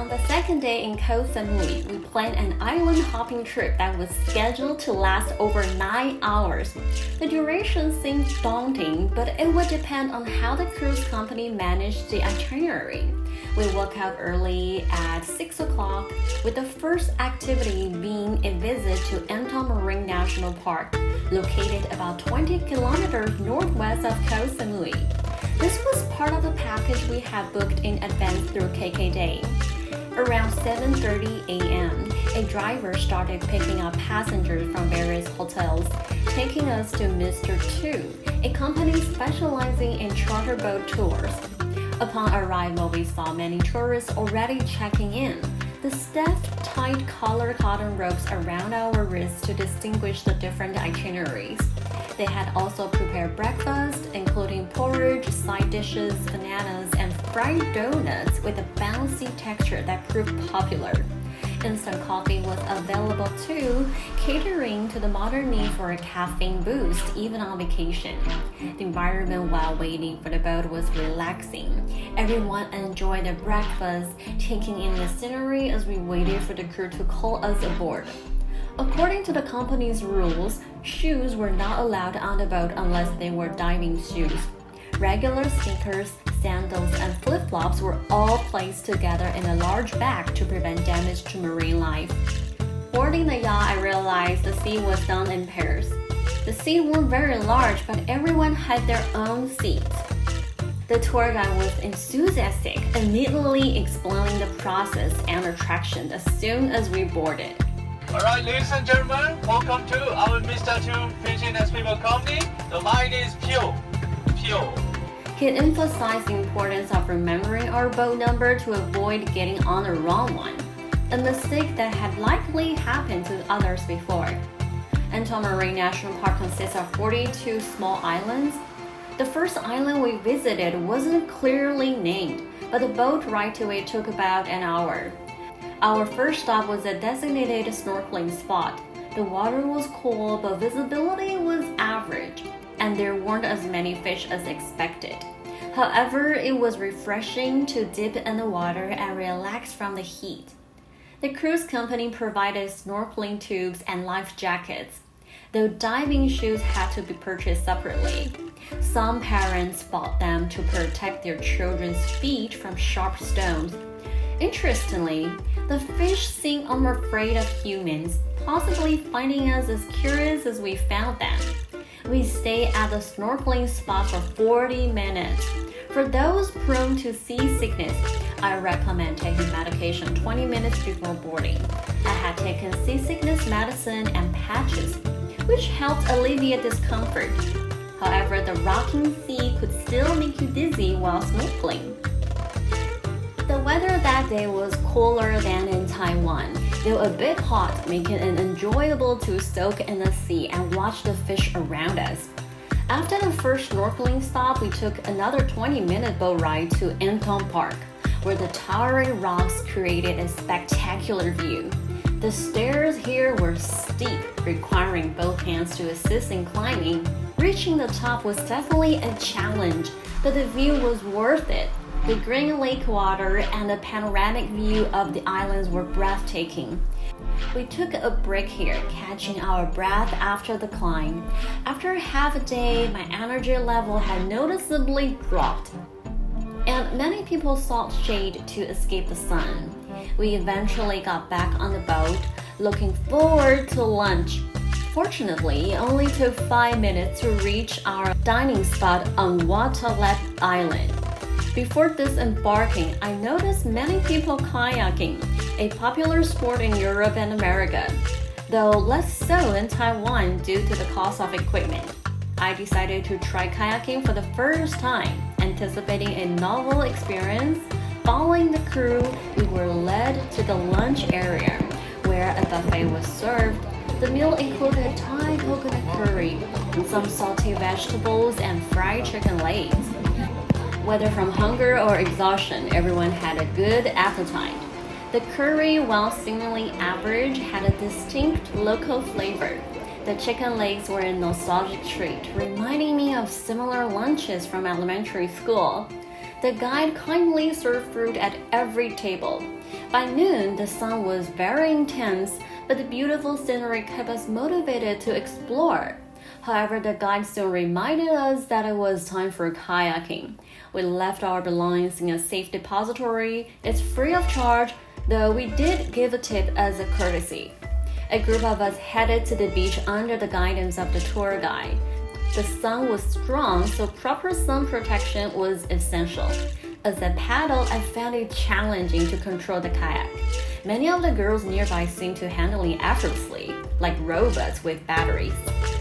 On the second day in Koh Samui, we planned an island hopping trip that was scheduled to last over 9 hours. The duration seemed daunting, but it would depend on how the cruise company managed the itinerary. We woke up early at 6 o'clock, with the first activity being a visit to Marine National Park, located about 20 kilometers northwest of Koh Samui. This was part of the package we had booked in advance through KKday. Around 7:30 a.m., a driver started picking up passengers from various hotels, taking us to Mr. 2, a company specializing in charter boat tours. Upon arrival, we saw many tourists already checking in. The staff tied colored cotton ropes around our wrists to distinguish the different itineraries. They had also prepared breakfast, including porridge, side dishes, bananas, and fried donuts with a bouncy texture that proved popular. Instant coffee was available too, catering to the modern need for a caffeine boost even on vacation. The environment while waiting for the boat was relaxing. Everyone enjoyed their breakfast, taking in the scenery as we waited for the crew to call us aboard. According to the company's rules, shoes were not allowed on the boat unless they were diving shoes. Regular sneakers, sandals, and flip-flops were all placed together in a large bag to prevent damage to marine life. Boarding the yacht, I realized the seat was done in pairs. The seats weren't very large, but everyone had their own seats. The tour guide was enthusiastic, immediately explaining the process and attractions as soon as we boarded. Alright, ladies and gentlemen, welcome to our Mr. 2 Fishing and People Company. The line is Pure. He emphasized the importance of remembering our boat number to avoid getting on the wrong one, a mistake that had likely happened to others before. Marine National Park consists of 42 small islands. The first island we visited wasn't clearly named, but the boat ride to it took about an hour. Our first stop was a designated snorkeling spot. The water was cool, but visibility was average, and there weren't as many fish as expected. However, it was refreshing to dip in the water and relax from the heat. The cruise company provided snorkeling tubes and life jackets, though diving shoes had to be purchased separately. Some parents bought them to protect their children's feet from sharp stones. Interestingly, the fish seemed unafraid of humans, possibly finding us as curious as we found them. We stayed at the snorkeling spot for 40 minutes. For those prone to seasickness, I recommend taking medication 20 minutes before boarding. I had taken seasickness medicine and patches, which helped alleviate discomfort. However, the rocking sea could still make you dizzy while snorkeling. The weather that day was cooler than in Taiwan, though a bit hot, making it enjoyable to soak in the sea and watch the fish around us. After the first snorkeling stop, we took another 20-minute boat ride to Park, where the towering rocks created a spectacular view. The stairs here were steep, requiring both hands to assist in climbing. Reaching the top was definitely a challenge, but the view was worth it. The green lake water and the panoramic view of the islands were breathtaking. We took a break here, catching our breath after the climb. After half a day, my energy level had noticeably dropped, and many people sought shade to escape the sun. We eventually got back on the boat, looking forward to lunch. Fortunately, it only took 5 minutes to reach our dining spot on Waterlet Island. Before disembarking, I noticed many people kayaking, a popular sport in Europe and America, though less so in Taiwan due to the cost of equipment. I decided to try kayaking for the first time, anticipating a novel experience. Following the crew, we were led to the lunch area, where a buffet was served. The meal included Thai coconut curry, some salty vegetables, and fried chicken legs. Whether from hunger or exhaustion, everyone had a good appetite. The curry, while seemingly average, had a distinct local flavor. The chicken legs were a nostalgic treat, reminding me of similar lunches from elementary school. The guide kindly served fruit at every table. By noon, the sun was very intense, but the beautiful scenery kept us motivated to explore. However, the guide soon reminded us that it was time for kayaking. We left our belongings in a safe depository. It's free of charge, though we did give a tip as a courtesy. A group of us headed to the beach under the guidance of the tour guide. The sun was strong, so proper sun protection was essential. As I paddled, I found it challenging to control the kayak. Many of the girls nearby seemed to handle it effortlessly, like robots with batteries.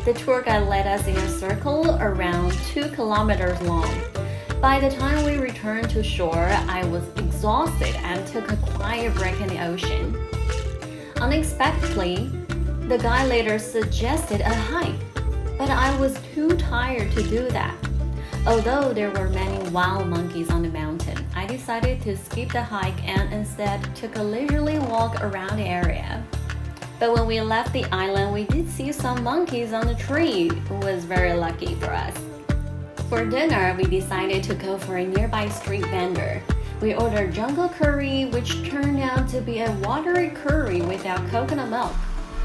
The tour guide led us in a circle around 2 kilometers long. By the time we returned to shore, I was exhausted and took a quiet break in the ocean. Unexpectedly, the guide later suggested a hike, but I was too tired to do that. Although there were many wild monkeys on the mountain, I decided to skip the hike and instead took a leisurely walk around the area. But when we left the island, we did see some monkeys on the tree. It was very lucky for us. For dinner, we decided to go for a nearby street vendor. We ordered jungle curry, which turned out to be a watery curry without coconut milk,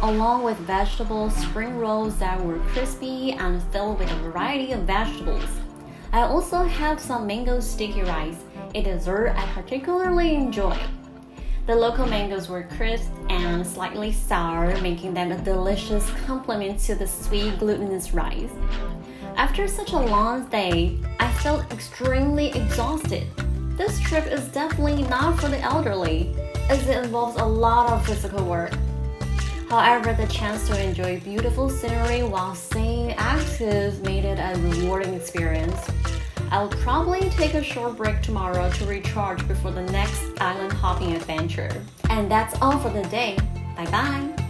along with vegetable spring rolls that were crispy and filled with a variety of vegetables. I also had some mango sticky rice, a dessert I particularly enjoy. The local mangoes were crisp and slightly sour, making them a delicious complement to the sweet glutinous rice. After such a long day, I felt extremely exhausted. This trip is definitely not for the elderly, as it involves a lot of physical work. However, the chance to enjoy beautiful scenery while staying active made it a rewarding experience. I'll probably take a short break tomorrow to recharge before the next island hopping adventure. And that's all for the day. Bye bye!